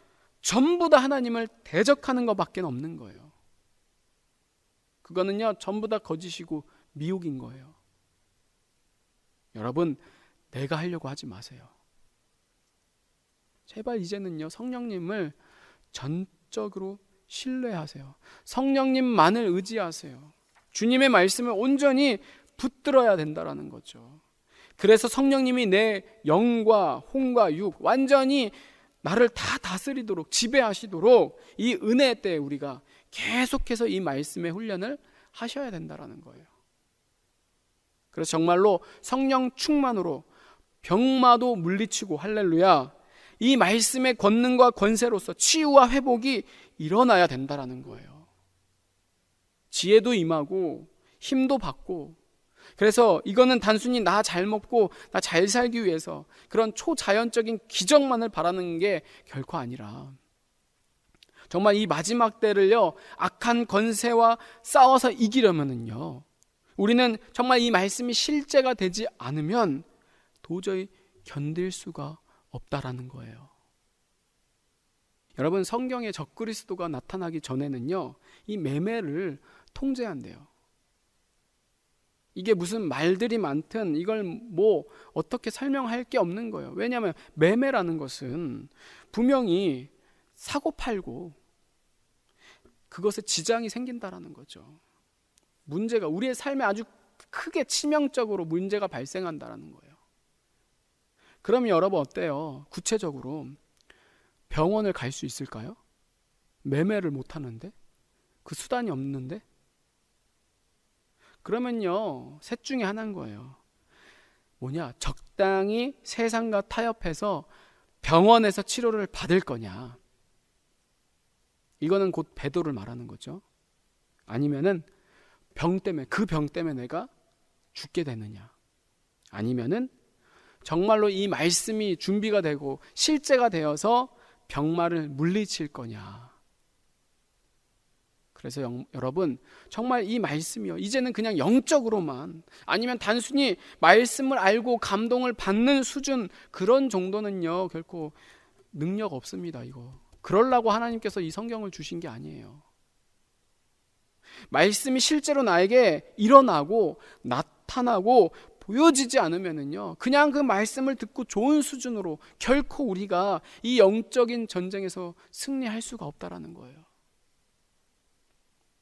전부 다 하나님을 대적하는 것밖에 없는 거예요. 그거는요 전부 다 거짓이고 미혹인 거예요. 여러분, 내가 하려고 하지 마세요. 제발 이제는요 성령님을 전적으로 신뢰하세요. 성령님만을 의지하세요. 주님의 말씀을 온전히 붙들어야 된다라는 거죠. 그래서 성령님이 내 영과 혼과 육 완전히 나를 다 다스리도록 지배하시도록 이 은혜 때 우리가 계속해서 이 말씀의 훈련을 하셔야 된다라는 거예요. 그래서 정말로 성령 충만으로 병마도 물리치고, 할렐루야, 이 말씀의 권능과 권세로서 치유와 회복이 일어나야 된다라는 거예요. 지혜도 임하고 힘도 받고. 그래서 이거는 단순히 나 잘 먹고 나 잘 살기 위해서 그런 초자연적인 기적만을 바라는 게 결코 아니라, 정말 이 마지막 때를요 악한 권세와 싸워서 이기려면은요 우리는 정말 이 말씀이 실제가 되지 않으면 도저히 견딜 수가 없다라는 거예요. 여러분, 성경에 적그리스도가 나타나기 전에는요 이 매매를 통제한대요. 이게 무슨 말들이 많든 이걸 뭐 어떻게 설명할 게 없는 거예요. 왜냐하면 매매라는 것은 분명히 사고 팔고 그것에 지장이 생긴다라는 거죠. 문제가 우리의 삶에 아주 크게 치명적으로 문제가 발생한다라는 거예요. 그러면 여러분 어때요? 구체적으로 병원을 갈 수 있을까요? 매매를 못 하는데? 그 수단이 없는데? 그러면요 셋 중에 하나인 거예요. 뭐냐? 적당히 세상과 타협해서 병원에서 치료를 받을 거냐, 이거는 곧 배도를 말하는 거죠. 아니면은 병 때문에, 그 병 때문에 내가 죽게 되느냐, 아니면은 정말로 이 말씀이 준비가 되고 실제가 되어서 병마를 물리칠 거냐. 그래서 여러분, 정말 이 말씀이요 이제는 그냥 영적으로만, 아니면 단순히 말씀을 알고 감동을 받는 수준, 그런 정도는요 결코 능력 없습니다. 이거 그러려고 하나님께서 이 성경을 주신 게 아니에요. 말씀이 실제로 나에게 일어나고 나타나고 보여지지 않으면은요 그냥 그 말씀을 듣고 좋은 수준으로 결코 우리가 이 영적인 전쟁에서 승리할 수가 없다라는 거예요.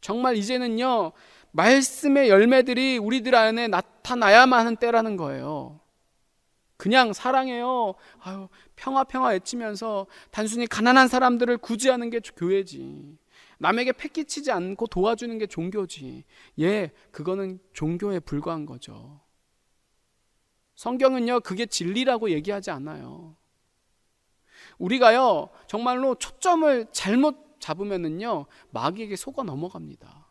정말 이제는요 말씀의 열매들이 우리들 안에 나타나야만 하는 때라는 거예요. 그냥 사랑해요, 아유 평화 외치면서 단순히 가난한 사람들을 구제하는 게 교회지, 남에게 패기치지 않고 도와주는 게 종교지, 그거는 종교에 불과한 거죠. 성경은요 그게 진리라고 얘기하지 않아요. 우리가요 정말로 초점을 잘못 잡으면은요 마귀에게 속아 넘어갑니다.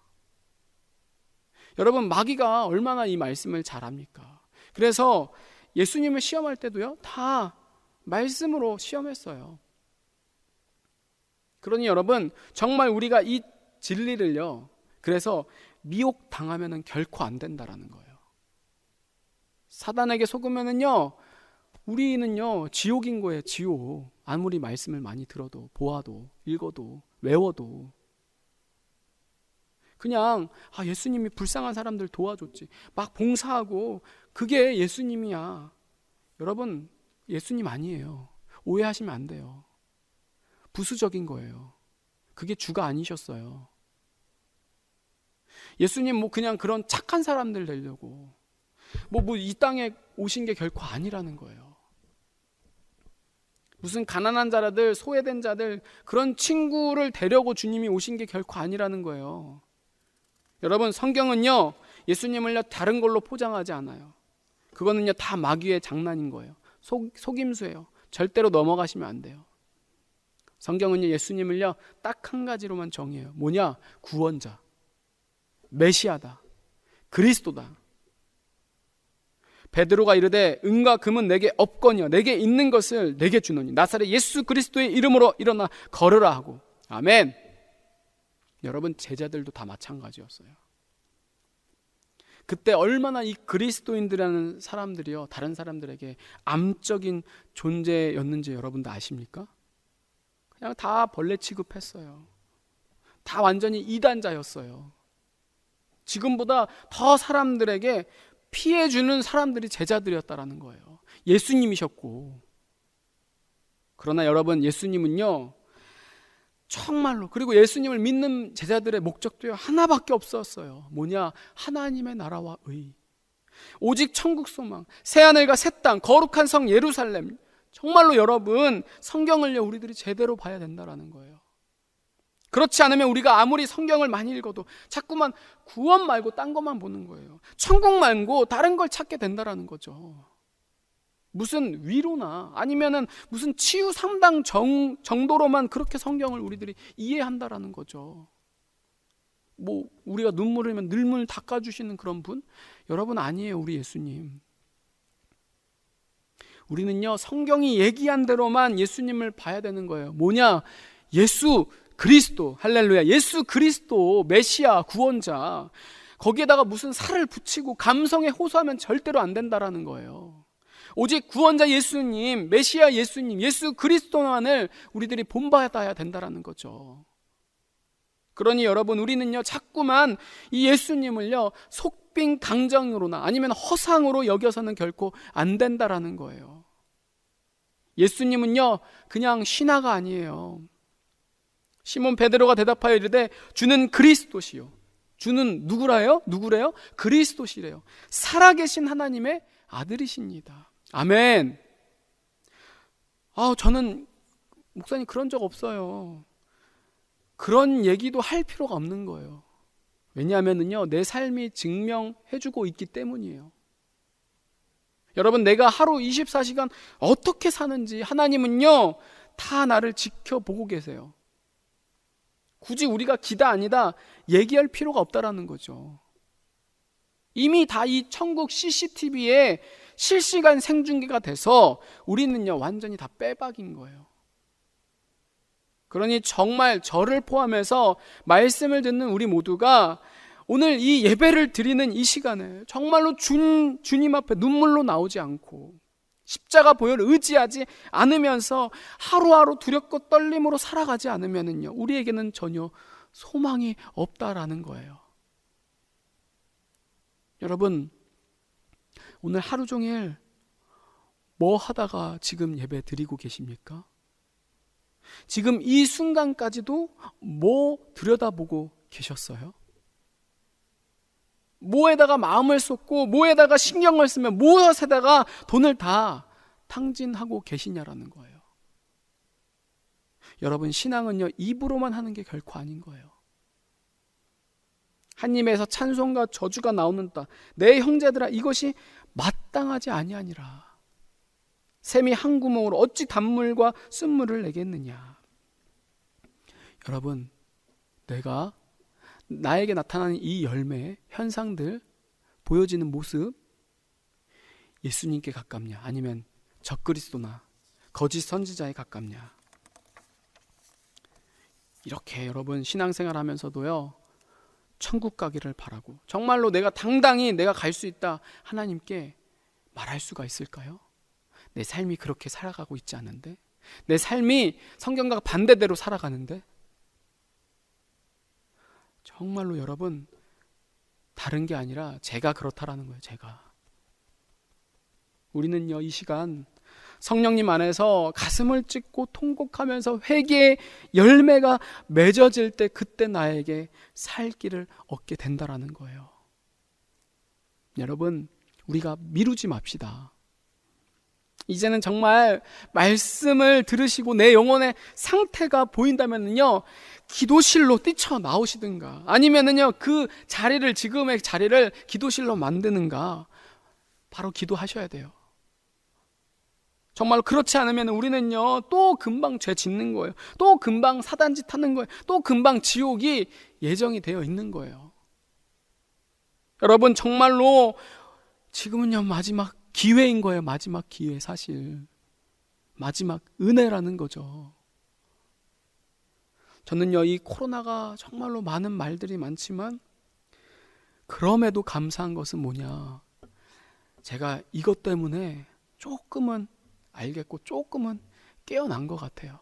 여러분, 마귀가 얼마나 이 말씀을 잘 압니까? 그래서 예수님을 시험할 때도요 다 말씀으로 시험했어요. 그러니 여러분, 정말 우리가 이 진리를요 그래서 미혹 당하면은 결코 안 된다라는 거예요. 사단에게 속으면은요, 우리는요 지옥인 거예요. 지옥. 아무리 말씀을 많이 들어도, 보아도, 읽어도, 외워도 그냥 예수님이 불쌍한 사람들 도와줬지, 막 봉사하고, 그게 예수님이야. 여러분, 예수님 아니에요. 오해하시면 안 돼요. 부수적인 거예요. 그게 주가 아니셨어요. 예수님 그냥 그런 착한 사람들 되려고 이 땅에 오신 게 결코 아니라는 거예요. 무슨 가난한 자라들, 소외된 자들, 그런 친구를 데려고 주님이 오신 게 결코 아니라는 거예요. 여러분, 성경은요 예수님을요 다른 걸로 포장하지 않아요. 그거는요 다 마귀의 장난인 거예요. 속임수예요. 절대로 넘어가시면 안 돼요. 성경은요 예수님을요 딱 한 가지로만 정의해요. 뭐냐? 구원자, 메시아다, 그리스도다. 베드로가 이르되 은과 금은 내게 없거니와 내게 있는 것을 내게 주노니 나사렛 예수 그리스도의 이름으로 일어나 걸으라 하고. 아멘. 여러분, 제자들도 다 마찬가지였어요. 그때 얼마나 이 그리스도인들이라는 사람들이요 다른 사람들에게 암적인 존재였는지 여러분도 아십니까? 그냥 다 벌레 취급했어요. 다 완전히 이단자였어요. 지금보다 더 사람들에게 피해주는 사람들이 제자들이었다라는 거예요. 예수님이셨고. 그러나 여러분, 예수님은요 정말로, 그리고 예수님을 믿는 제자들의 목적도요 하나밖에 없었어요. 뭐냐? 하나님의 나라와 의, 오직 천국 소망, 새하늘과 새 땅, 거룩한 성 예루살렘. 정말로 여러분, 성경을요 우리들이 제대로 봐야 된다라는 거예요. 그렇지 않으면 우리가 아무리 성경을 많이 읽어도 자꾸만 구원 말고 딴 것만 보는 거예요. 천국 말고 다른 걸 찾게 된다라는 거죠. 무슨 위로나 아니면은 무슨 치유 3당 정도로만 그렇게 성경을 우리들이 이해한다라는 거죠. 우리가 눈물 흘리면 눈물 닦아주시는 그런 분? 여러분, 아니에요. 우리 예수님. 우리는요 성경이 얘기한 대로만 예수님을 봐야 되는 거예요. 뭐냐? 예수 그리스도, 할렐루야, 예수 그리스도, 메시아, 구원자. 거기에다가 무슨 살을 붙이고 감성에 호소하면 절대로 안 된다라는 거예요. 오직 구원자 예수님, 메시아 예수님, 예수 그리스도만을 우리들이 본받아야 된다라는 거죠. 그러니 여러분, 우리는요 자꾸만 이 예수님을요 속빈 강정으로나 아니면 허상으로 여겨서는 결코 안 된다라는 거예요. 예수님은요 그냥 신하가 아니에요. 시몬 베드로가 대답하여 이르되 주는 그리스도시요. 주는 누구래요? 그리스도시래요. 살아계신 하나님의 아들이십니다. 아멘. 저는 목사님 그런 적 없어요. 그런 얘기도 할 필요가 없는 거예요. 왜냐하면요 내 삶이 증명해주고 있기 때문이에요. 여러분, 내가 하루 24시간 어떻게 사는지 하나님은요 다 나를 지켜보고 계세요. 굳이 우리가 기다 아니다 얘기할 필요가 없다라는 거죠. 이미 다 이 천국 CCTV에 실시간 생중계가 돼서 우리는요 완전히 다 빼박인 거예요. 그러니 정말 저를 포함해서 말씀을 듣는 우리 모두가 오늘 이 예배를 드리는 이 시간에 정말로 주님 앞에 눈물로 나오지 않고 십자가 보혈을 의지하지 않으면서 하루하루 두렵고 떨림으로 살아가지 않으면요 우리에게는 전혀 소망이 없다라는 거예요. 여러분, 오늘 하루 종일 뭐 하다가 지금 예배 드리고 계십니까? 지금 이 순간까지도 뭐 들여다보고 계셨어요? 뭐에다가 마음을 쏟고 뭐에다가 신경을 쓰면 무엇에다가 돈을 다 탕진하고 계시냐라는 거예요. 여러분, 신앙은요 입으로만 하는 게 결코 아닌 거예요. 한 입에서 찬송과 저주가 나오는다. 내 형제들아, 이것이 마땅하지 아니하니라. 샘이 한 구멍으로 어찌 단물과 쓴물을 내겠느냐. 여러분, 나에게 나타나는 이 열매, 현상들, 보여지는 모습, 예수님께 가깝냐 아니면 적그리스도나 거짓 선지자에 가깝냐. 이렇게 여러분 신앙생활 하면서도요 천국 가기를 바라고 정말로 내가 당당히 내가 갈 수 있다 하나님께 말할 수가 있을까요? 내 삶이 그렇게 살아가고 있지 않은데, 내 삶이 성경과 반대대로 살아가는데, 정말로 여러분 다른 게 아니라 제가 그렇다라는 거예요. 우리는요 이 시간 성령님 안에서 가슴을 찢고 통곡하면서 회개의 열매가 맺어질 때 그때 나에게 살 길을 얻게 된다라는 거예요. 여러분 우리가 미루지 맙시다. 이제는 정말 말씀을 들으시고 내 영혼의 상태가 보인다면요 기도실로 뛰쳐나오시든가 아니면은요 그 자리를, 지금의 자리를 기도실로 만드는가 바로 기도하셔야 돼요. 정말 그렇지 않으면 우리는요 또 금방 죄 짓는 거예요. 또 금방 사단짓 하는 거예요. 또 금방 지옥이 예정이 되어 있는 거예요. 여러분 정말로 지금은요 마지막 기회인 거예요. 마지막 기회, 사실 마지막 은혜라는 거죠. 저는요 이 코로나가 정말로 많은 말들이 많지만 그럼에도 감사한 것은 뭐냐, 제가 이것 때문에 조금은 알겠고 조금은 깨어난 것 같아요.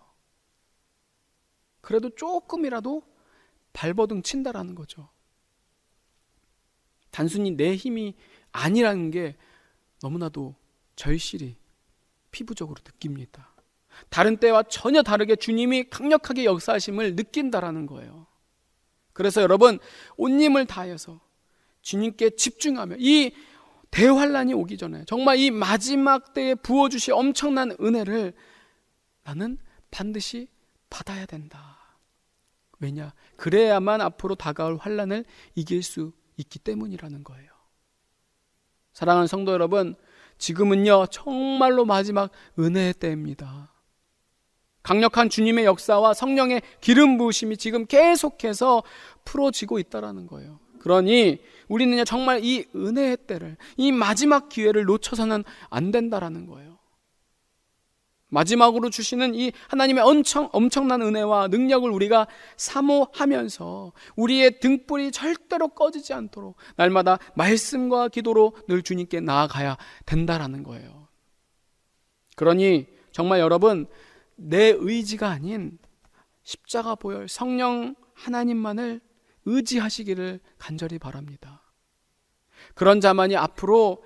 그래도 조금이라도 발버둥 친다라는 거죠. 단순히 내 힘이 아니라는 게 너무나도 절실히 피부적으로 느낍니다. 다른 때와 전혀 다르게 주님이 강력하게 역사하심을 느낀다라는 거예요. 그래서 여러분 온 힘을 다해서 주님께 집중하며 이 대환란이 오기 전에 정말 이 마지막 때에 부어주실 엄청난 은혜를 나는 반드시 받아야 된다. 왜냐? 그래야만 앞으로 다가올 환란을 이길 수 있기 때문이라는 거예요. 사랑하는 성도 여러분, 지금은요 정말로 마지막 은혜의 때입니다. 강력한 주님의 역사와 성령의 기름 부으심이 지금 계속해서 풀어지고 있다라는 거예요. 그러니 우리는요 정말 이 은혜의 때를, 이 마지막 기회를 놓쳐서는 안 된다라는 거예요. 마지막으로 주시는 이 하나님의 엄청난 은혜와 능력을 우리가 사모하면서 우리의 등불이 절대로 꺼지지 않도록 날마다 말씀과 기도로 늘 주님께 나아가야 된다라는 거예요. 그러니 정말 여러분 내 의지가 아닌 십자가 보혈 성령 하나님만을 의지하시기를 간절히 바랍니다. 그런 자만이 앞으로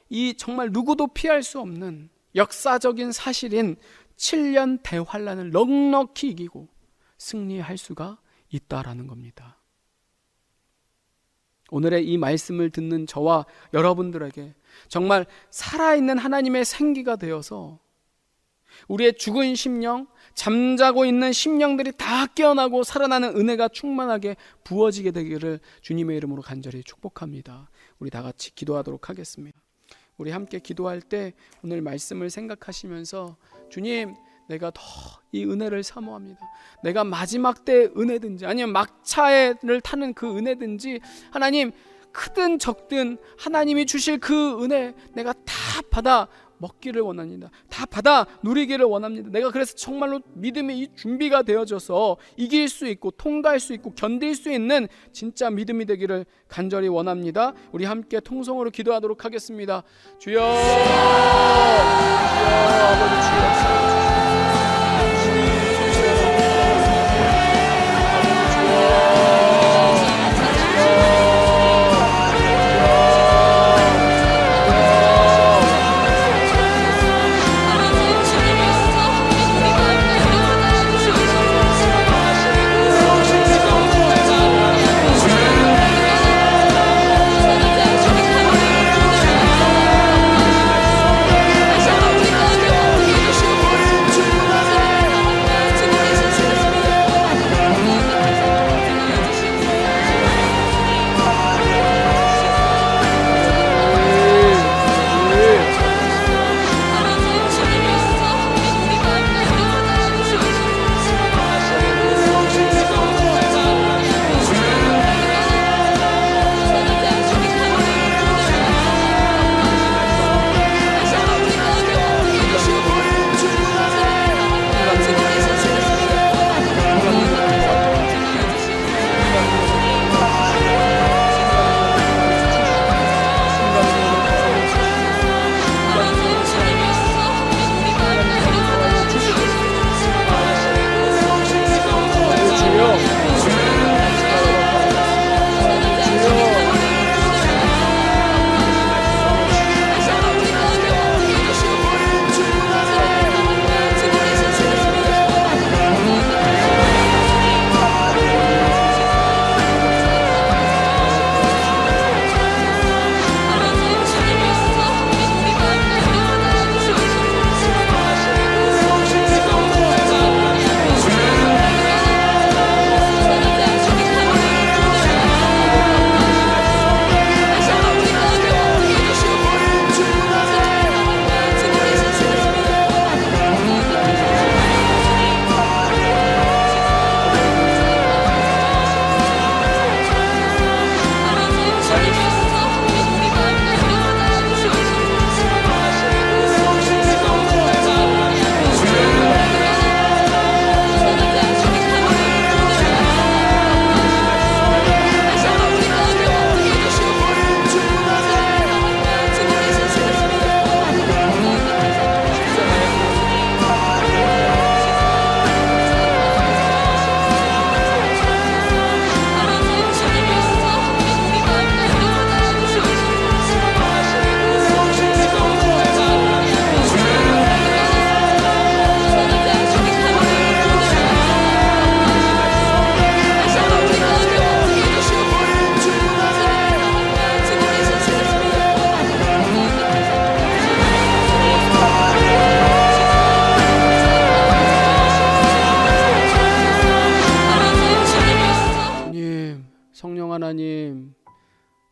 이 정말 누구도 피할 수 없는 역사적인 사실인 7년 대환란을 넉넉히 이기고 승리할 수가 있다라는 겁니다. 오늘의 이 말씀을 듣는 저와 여러분들에게 정말 살아있는 하나님의 생기가 되어서 우리의 죽은 심령, 잠자고 있는 심령들이 다 깨어나고 살아나는 은혜가 충만하게 부어지게 되기를 주님의 이름으로 간절히 축복합니다. 우리 다 같이 기도하도록 하겠습니다. 우리 함께 기도할 때 오늘 말씀을 생각하시면서 주님, 내가 더 이 은혜를 사모합니다. 내가 마지막 때의 은혜든지 아니면 막차를 타는 그 은혜든지 하나님 크든 적든 하나님이 주실 그 은혜 내가 다 받아 먹기를 원합니다. 다 받아 누리기를 원합니다. 내가 그래서 정말로 믿음의 이 준비가 되어져서 이길 수 있고 통과할 수 있고 견딜 수 있는 진짜 믿음이 되기를 간절히 원합니다. 우리 함께 통성으로 기도하도록 하겠습니다. 주여, 주여, 아버지 주여 역사해 주시옵소서.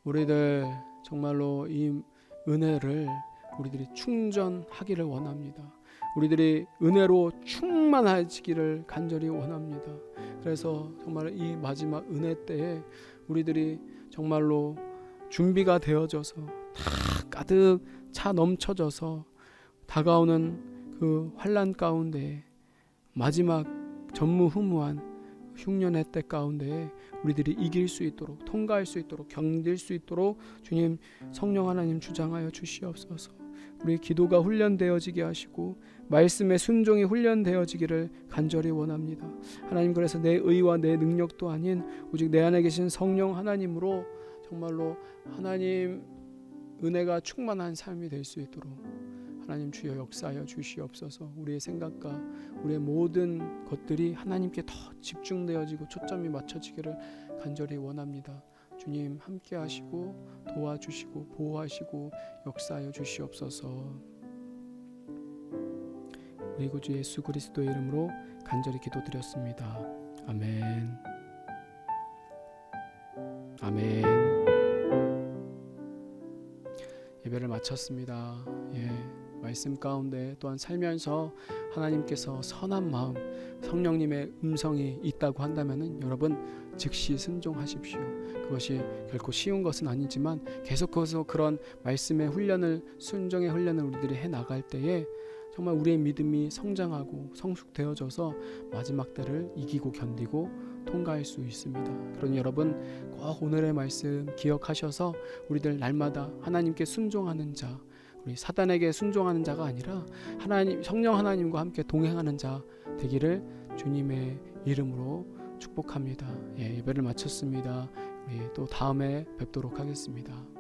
우리들 정말로 이 은혜를 우리들이 충전하기를 원합니다. 우리들이 은혜로 충만해지기를 간절히 원합니다. 그래서 정말 이 마지막 은혜 때에 우리들이 정말로 준비가 되어져서 다 가득 차 넘쳐져서 다가오는 그 환난 가운데 마지막 전무후무한 흉년의 때 가운데 우리들이 이길 수 있도록, 통과할 수 있도록, 견딜 수 있도록 주님 성령 하나님 주장하여 주시옵소서. 우리 기도가 훈련되어지게 하시고 말씀의 순종이 훈련되어지기를 간절히 원합니다. 하나님, 그래서 내 의와 내 능력도 아닌 오직 내 안에 계신 성령 하나님으로 정말로 하나님 은혜가 충만한 삶이 될 수 있도록 하나님 주여 역사하여 주시옵소서. 우리의 생각과 우리의 모든 것들이 하나님께 더 집중되어지고 초점이 맞춰지기를 간절히 원합니다. 주님 함께 하시고 도와주시고 보호하시고 역사하여 주시옵소서. 우리 구주 예수 그리스도의 이름으로 간절히 기도드렸습니다. 아멘. 아멘. 예배를 마쳤습니다. 말씀 가운데 또한 살면서 하나님께서 선한 마음, 성령님의 음성이 있다고 한다면 여러분 즉시 순종하십시오. 그것이 결코 쉬운 것은 아니지만 계속해서 그런 말씀의 훈련을, 순종의 훈련을 우리들이 해나갈 때에 정말 우리의 믿음이 성장하고 성숙되어져서 마지막 때를 이기고 견디고 통과할 수 있습니다. 그러니 여러분 꼭 오늘의 말씀 기억하셔서 우리들 날마다 하나님께 순종하는 자, 우리 사단에게 순종하는 자가 아니라 하나님, 성령 하나님과 함께 동행하는 자 되기를 주님의 이름으로 축복합니다. 예배를 마쳤습니다. 우리 또 다음에 뵙도록 하겠습니다.